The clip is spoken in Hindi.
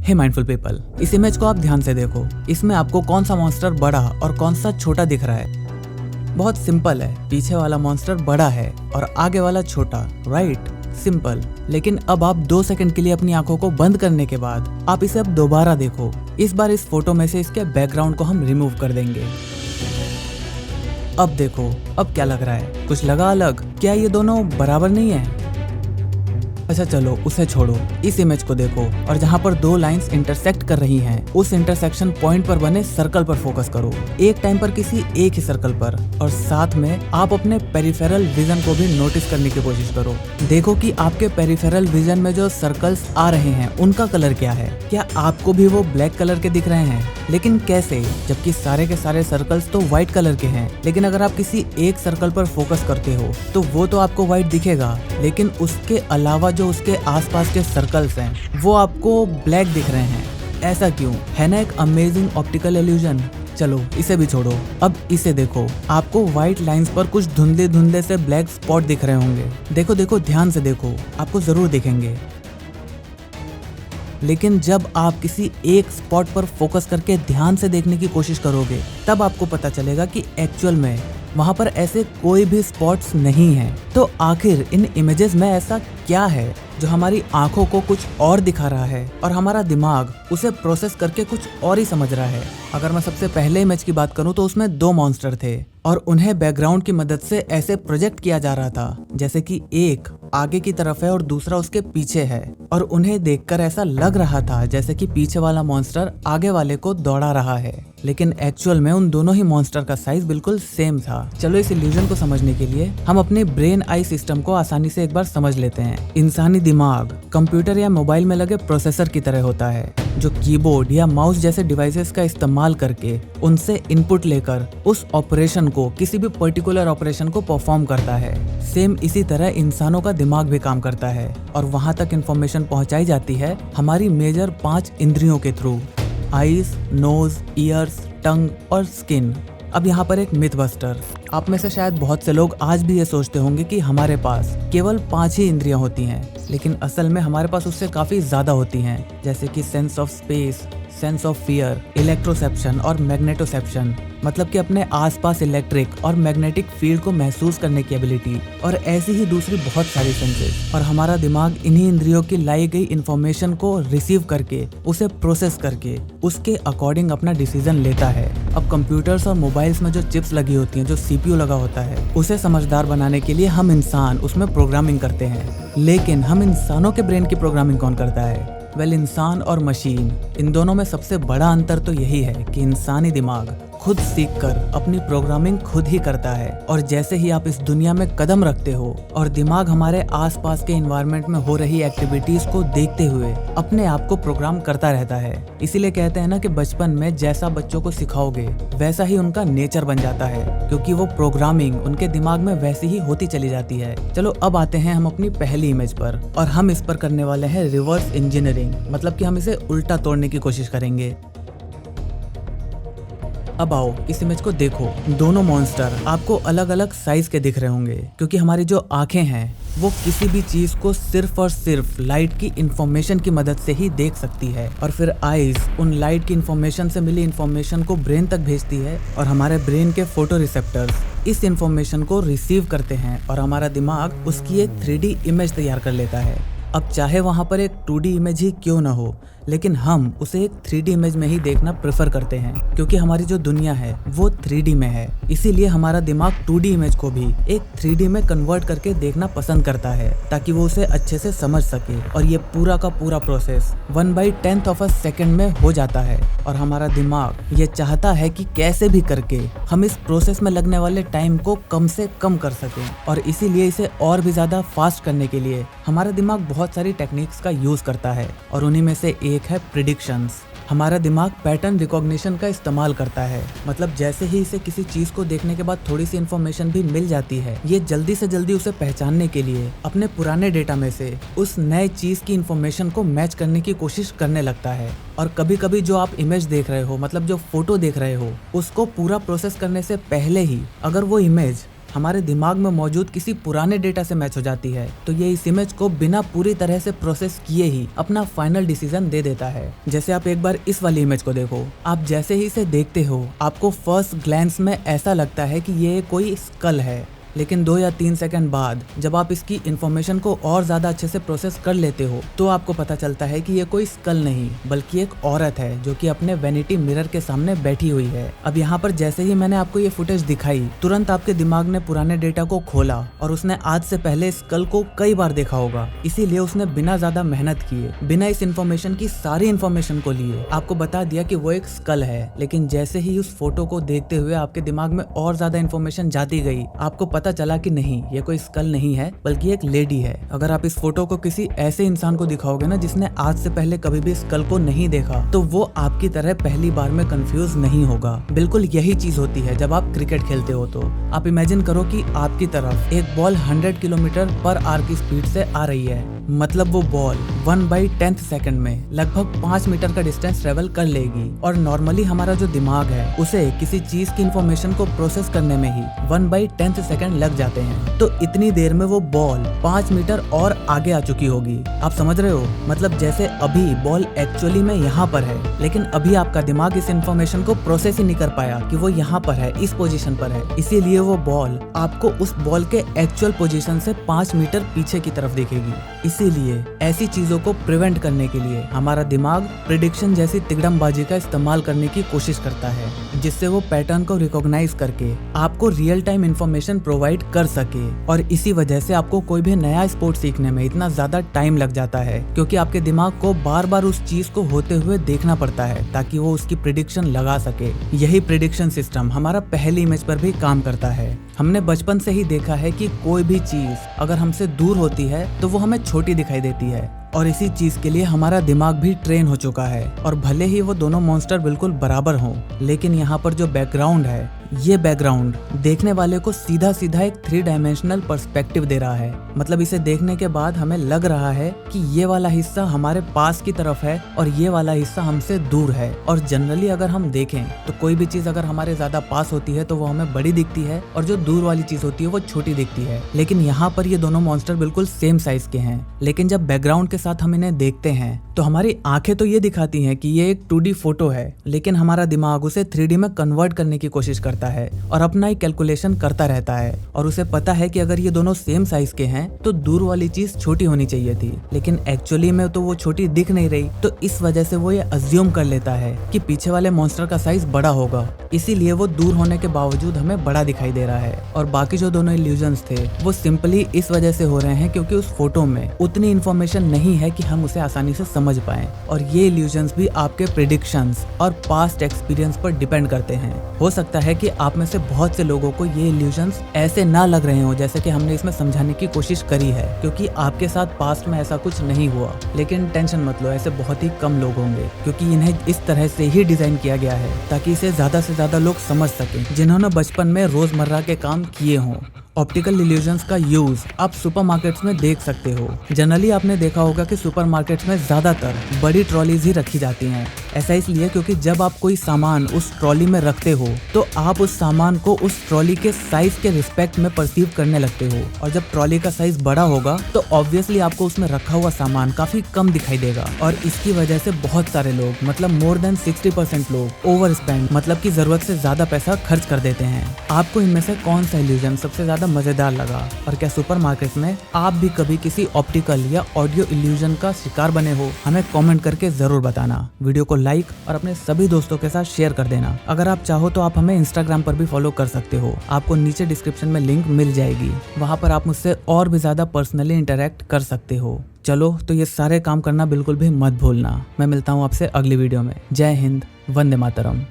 हे माइंडफुल पीपल, इस इमेज को आप ध्यान से देखो। इसमें आपको कौन सा मॉन्स्टर बड़ा और कौन सा छोटा दिख रहा है? बहुत सिंपल है, पीछे वाला मॉन्स्टर बड़ा है और आगे वाला छोटा, राइट? सिंपल। लेकिन अब आप 2 सेकंड के लिए अपनी आंखों को बंद करने के बाद आप इसे अब दोबारा देखो। इस बार इस फोटो में से इसके बैकग्राउंड को हम रिमूव कर देंगे। अब देखो, अब क्या लग रहा है? कुछ लगा अलग? क्या ये दोनों बराबर नहीं है? अच्छा चलो उसे छोड़ो, इस इमेज को देखो और जहाँ पर 2 लाइंस इंटरसेक्ट कर रही हैं, उस इंटरसेक्शन पॉइंट पर बने सर्कल पर फोकस करो, एक टाइम पर किसी एक ही सर्कल पर, और साथ में आप अपने पेरिफेरल विजन को भी नोटिस करने की कोशिश करो। देखो कि आपके पेरिफेरल विजन में जो सर्कल्स आ रहे हैं उनका कलर क्या है? क्या आपको भी वो ब्लैक कलर के दिख रहे हैं? लेकिन कैसे, जबकि सारे के सारे सर्कल्स तो व्हाइट कलर के हैं। लेकिन अगर आप किसी एक सर्कल पर फोकस करते हो तो वो तो आपको व्हाइट दिखेगा, लेकिन उसके अलावा जो उसके आसपास के सर्कल्स हैं वो आपको ब्लैक दिख रहे हैं। ऐसा क्यों? है ना एक अमेजिंग ऑप्टिकल इल्यूजन। चलो इसे भी छोड़ो, अब इसे देखो। आपको व्हाइट लाइंस पर कुछ धुंधले धुंधले से ब्लैक स्पॉट दिख रहे होंगे। देखो देखो, ध्यान से देखो, आपको जरूर दिखेंगे। लेकिन जब आप किसी एक स्पॉट पर फोकस करके ध्यान से देखने की कोशिश करोगे तब आपको पता चलेगा कि एक्चुअल में वहां पर ऐसे कोई भी स्पॉट्स नहीं हैं। तो आखिर इन इमेजेस में ऐसा क्या है जो हमारी आंखों को कुछ और दिखा रहा है और हमारा दिमाग उसे प्रोसेस करके कुछ और ही समझ रहा है? अगर मैं सबसे पहले इमेज की बात करूं तो उसमें 2 मॉन्स्टर थे और उन्हें बैकग्राउंड की मदद से ऐसे प्रोजेक्ट किया जा रहा था जैसे कि एक आगे की तरफ है और दूसरा उसके पीछे है, और उन्हें देखकर ऐसा लग रहा था जैसे कि पीछे वाला मॉन्स्टर आगे वाले को दौड़ा रहा है। लेकिन एक्चुअल में उन दोनों ही मॉन्स्टर का साइज बिल्कुल सेम था। चलो इस इल्यूजन को समझने के लिए हम अपने ब्रेन आई सिस्टम को आसानी से एक बार समझ लेते हैं। इंसानी दिमाग कंप्यूटर या मोबाइल में लगे प्रोसेसर की तरह होता है, जो कीबोर्ड या माउस जैसे डिवाइसेस का इस्तेमाल करके उनसे इनपुट लेकर उस ऑपरेशन को, किसी भी पर्टिकुलर ऑपरेशन को परफॉर्म करता है। सेम इसी तरह इंसानों का दिमाग भी काम करता है और वहां तक इंफॉर्मेशन पहुंचाई जाती है हमारी मेजर 5 इंद्रियों के थ्रू: आईज, नोज, ईयर्स, टंग और स्किन। अब यहाँ पर एक मिथ बस्टर। आप में से शायद बहुत से लोग आज भी ये सोचते होंगे कि हमारे पास केवल 5 ही इंद्रियां होती हैं, लेकिन असल में हमारे पास उससे काफी ज्यादा होती हैं, जैसे कि sense of space, sense of fear, electroception और मैग्नेटोसेप्शन, मतलब कि अपने आसपास इलेक्ट्रिक और मैग्नेटिक फील्ड को महसूस करने की एबिलिटी, और ऐसी ही दूसरी बहुत सारी सेंसेस। और हमारा दिमाग इन्हीं इंद्रियों की लाई गई इंफॉर्मेशन को रिसीव करके, उसे प्रोसेस करके, उसके अकॉर्डिंग अपना डिसीजन लेता है। अब कंप्यूटर्स और मोबाइल्स में जो चिप्स लगी होती हैं, जो सीपीयू लगा होता है, उसे समझदार बनाने के लिए हम इंसान उसमें प्रोग्रामिंग करते हैं। लेकिन हम इंसानों के ब्रेन की प्रोग्रामिंग कौन करता है? इंसान और मशीन, इन दोनों में सबसे बड़ा अंतर तो यही है कि इंसानी दिमाग खुद सीखकर अपनी प्रोग्रामिंग खुद ही करता है, और जैसे ही आप इस दुनिया में कदम रखते हो और दिमाग हमारे आसपास के एनवायरनमेंट में हो रही एक्टिविटीज को देखते हुए अपने आप को प्रोग्राम करता रहता है। इसीलिए कहते हैं ना कि बचपन में जैसा बच्चों को सिखाओगे वैसा ही उनका नेचर बन जाता है, क्योंकि वो प्रोग्रामिंग उनके दिमाग में वैसी ही होती चली जाती है। चलो अब आते हैं हम अपनी पहली इमेज पर, और हम इस पर करने वाले हैं रिवर्स इंजीनियरिंग, मतलब कि हम इसे उल्टा तोड़ने की कोशिश करेंगे। अब आओ इस इमेज को देखो। दोनों मॉन्स्टर आपको अलग अलग साइज के दिख रहे होंगे, क्योंकि हमारी जो आंखें हैं वो किसी भी चीज को सिर्फ और सिर्फ लाइट की इंफॉर्मेशन की मदद से ही देख सकती है, और फिर आईज उन लाइट की इंफॉर्मेशन से मिली इंफॉर्मेशन को ब्रेन तक भेजती है, और हमारे ब्रेन के फोटो रिसेप्टर्स इस इंफॉर्मेशन को रिसीव करते हैं और हमारा दिमाग उसकी एक 3D इमेज तैयार कर लेता है। अब चाहे वहां पर एक 2D इमेज ही क्यों ना हो, लेकिन हम उसे एक 3D इमेज में ही देखना प्रेफर करते हैं, क्योंकि हमारी जो दुनिया है वो 3D में है। इसीलिए हमारा दिमाग 2D इमेज को भी एक 3D में कन्वर्ट करके देखना पसंद करता है, ताकि वो उसे अच्छे से समझ सके। और ये पूरा का पूरा प्रोसेस 1/10 सेकंड में हो जाता है, और हमारा दिमाग ये चाहता है कि कैसे भी करके हम इस प्रोसेस में लगने वाले टाइम को कम से कम कर सकें। और इसीलिए इसे और भी ज्यादा फास्ट करने के लिए हमारा दिमाग बहुत सारी टेक्निक्स का यूज करता है, और उन्हीं में से एक है प्रिडिक्शंस। हमारा दिमाग पैटर्न रिकॉग्निशन का इस्तेमाल करता है, मतलब जैसे ही इसे किसी चीज को देखने के बाद थोड़ी सी इन्फॉर्मेशन भी मिल जाती है, ये जल्दी से जल्दी उसे पहचानने के लिए अपने पुराने डेटा में से उस नए चीज की इन्फॉर्मेशन को मैच करने की कोशिश करने लगता है। और कभी कभी जो आप इमेज देख रहे हो, मतलब जो फोटो देख रहे हो, उसको पूरा प्रोसेस करने से पहले ही अगर वो इमेज हमारे दिमाग में मौजूद किसी पुराने डेटा से मैच हो जाती है तो ये इस इमेज को बिना पूरी तरह से प्रोसेस किए ही अपना फाइनल डिसीजन दे देता है। जैसे आप एक बार इस वाली इमेज को देखो, आप जैसे ही इसे देखते हो आपको फर्स्ट ग्लैंस में ऐसा लगता है कि ये कोई स्कल है, लेकिन 2 या 3 सेकंड बाद जब आप इसकी इन्फॉर्मेशन को और ज्यादा अच्छे से प्रोसेस कर लेते हो तो आपको पता चलता है कि ये कोई स्कल नहीं बल्कि एक औरत है जो कि अपने वैनिटी मिरर के सामने बैठी हुई है। अब यहाँ पर जैसे ही मैंने आपको ये फुटेज दिखाई, तुरंत आपके दिमाग ने पुराने डेटा को खोला और उसने आज से पहले स्कल को कई बार देखा होगा, इसीलिए उसने बिना ज्यादा मेहनत किए, बिना इस इन्फॉर्मेशन की सारी इन्फॉर्मेशन को लिए आपको बता दिया कि वो एक स्कल है। लेकिन जैसे ही उस फोटो को देखते हुए आपके दिमाग में और ज्यादा इन्फॉर्मेशन जाती गई, आपको पता चला कि नहीं, ये कोई स्कल नहीं है बल्कि एक लेडी है। अगर आप इस फोटो को किसी ऐसे इंसान को दिखाओगे ना जिसने आज से पहले कभी भी स्कल को नहीं देखा, तो वो आपकी तरह पहली बार में कंफ्यूज नहीं होगा। बिल्कुल यही चीज होती है जब आप क्रिकेट खेलते हो। तो आप इमेजिन करो कि आपकी तरफ एक बॉल 100 किलोमीटर पर आवर की स्पीड से आ रही है, मतलब वो बॉल 1/10 सेकंड में लगभग 5 मीटर का डिस्टेंस ट्रेवल कर लेगी। और नॉर्मली हमारा जो दिमाग है उसे किसी चीज की इन्फॉर्मेशन को प्रोसेस करने में ही 1/10 सेकंड लग जाते हैं। तो इतनी देर में वो बॉल 5 मीटर और आगे आ चुकी होगी। आप समझ रहे हो? मतलब जैसे अभी बॉल एक्चुअली में यहाँ पर है, लेकिन अभी आपका दिमाग इस इन्फॉर्मेशन को प्रोसेस ही नहीं कर पाया कि वो यहाँ पर है, इस पोजीशन पर है। इसीलिए वो बॉल आपको उस बॉल के एक्चुअल पोजीशन से 5 मीटर पीछे की तरफ दिखेगी। इसीलिए ऐसी चीजों को प्रिवेंट करने के लिए हमारा दिमाग प्रिडिक्शन जैसी तिकड़मबाजी का इस्तेमाल करने की कोशिश करता है, जिससे वो पैटर्न को रिकॉग्नाइज करके आपको रियल टाइम इन्फॉर्मेशन प्रोवाइड कर सके। और इसी वजह से आपको कोई भी नया स्पोर्ट सीखने में इतना ज्यादा टाइम लग जाता है, क्योंकि आपके दिमाग को बार बार उस चीज को होते हुए देखना पड़ता है ताकि वो उसकी प्रिडिक्शन लगा सके। यही प्रिडिक्शन सिस्टम हमारा पहली इमेज पर भी काम करता है। हमने बचपन से ही देखा है कि कोई भी चीज अगर हमसे दूर होती है तो वो हमें छोटी दिखाई देती है, और इसी चीज के लिए हमारा दिमाग भी ट्रेन हो चुका है। और भले ही वो दोनों मॉन्स्टर बिल्कुल बराबर हों, लेकिन यहाँ पर जो बैकग्राउंड है, ये बैकग्राउंड देखने वाले को सीधा सीधा एक 3 डायमेंशनल पर्सपेक्टिव दे रहा है। मतलब इसे देखने के बाद हमें लग रहा है कि ये वाला हिस्सा हमारे पास की तरफ है और ये वाला हिस्सा हमसे दूर है। और जनरली अगर हम देखें तो कोई भी चीज अगर हमारे ज्यादा पास होती है तो वो हमें बड़ी दिखती है, और जो दूर वाली चीज होती है वो छोटी दिखती है। लेकिन यहाँ पर ये दोनों मॉन्स्टर बिल्कुल सेम साइज के हैं, लेकिन जब बैकग्राउंड के साथ हम इन्हें देखते हैं तो हमारी आंखें तो ये दिखाती हैं कि ये एक 2D फोटो है, लेकिन हमारा दिमाग उसे 3D में कन्वर्ट करने की कोशिश करता है और अपना ही कैलकुलेशन करता रहता है। और उसे पता है कि अगर ये दोनों सेम साइज के हैं तो दूर वाली चीज छोटी होनी चाहिए थी, लेकिन एक्चुअली में तो वो छोटी दिख नहीं रही। तो इस वजह से वो ये अज्यूम कर लेता है कि पीछे वाले मॉन्स्टर का साइज बड़ा होगा, इसीलिए वो दूर होने के बावजूद हमें बड़ा दिखाई दे रहा है। और बाकी जो दोनों इल्यूजन्स थे वो सिंपली इस वजह से हो रहे हैं क्योंकि उस फोटो में उतनी इन्फॉर्मेशन नहीं है कि हम उसे आसानी से समझ पाएं। और ये इल्यूजन्स भी आपके प्रेडिक्शंस और पास्ट एक्सपीरियंस पर डिपेंड करते हैं। हो सकता है कि आप में से बहुत से लोगों को ये इल्यूजन्स ऐसे ना लग रहे हो जैसे कि हमने इसमें समझाने की कोशिश करी है, क्योंकि आपके साथ पास्ट में ऐसा कुछ नहीं हुआ। लेकिन टेंशन मत लो, ऐसे बहुत ही कम लोग होंगे, क्योंकि इन्हें इस तरह से ही डिजाइन किया गया है ताकि इसे ज्यादा से ज्यादा लोग समझ सकें जिन्होंने बचपन में रोजमर्रा के काम किए हों। ऑप्टिकल इल्यूजन्स का यूज आप सुपरमार्केट्स में देख सकते हो। जनरली आपने देखा होगा कि सुपरमार्केट्स में ज्यादातर बड़ी ट्रॉलीज ही रखी जाती हैं। ऐसा इसलिए क्योंकि जब आप कोई सामान उस ट्रॉली में रखते हो तो आप उस सामान को उस ट्रॉली के साइज के रिस्पेक्ट में परसीव करने लगते हो, और जब ट्रॉली का साइज बड़ा होगा तो ऑब्वियसली आपको उसमें रखा हुआ सामान काफी कम दिखाई देगा। और इसकी वजह से बहुत सारे लोग, मतलब मोर देन 60% लोग ओवर स्पेंड, मतलब की जरूरत से ज्यादा पैसा खर्च कर देते हैं। आपको इनमें से कौन सा इल्यूजन सबसे ज्यादा मजेदार लगा? और क्या सुपरमार्केट में आप भी कभी किसी ऑप्टिकल या ऑडियो इल्यूजन का शिकार बने हो? हमें कमेंट करके जरूर बताना। वीडियो को लाइक और अपने सभी दोस्तों के साथ शेयर कर देना। अगर आप चाहो तो आप हमें इंस्टाग्राम पर भी फॉलो कर सकते हो, आपको नीचे डिस्क्रिप्शन में लिंक मिल जाएगी। वहां पर आप मुझसे और भी ज्यादा पर्सनली इंटरेक्ट कर सकते हो। चलो तो ये सारे काम करना बिल्कुल भी मत भूलना। मैं मिलता हूँ आपसे अगली वीडियो में। जय हिंद, वंदे मातरम।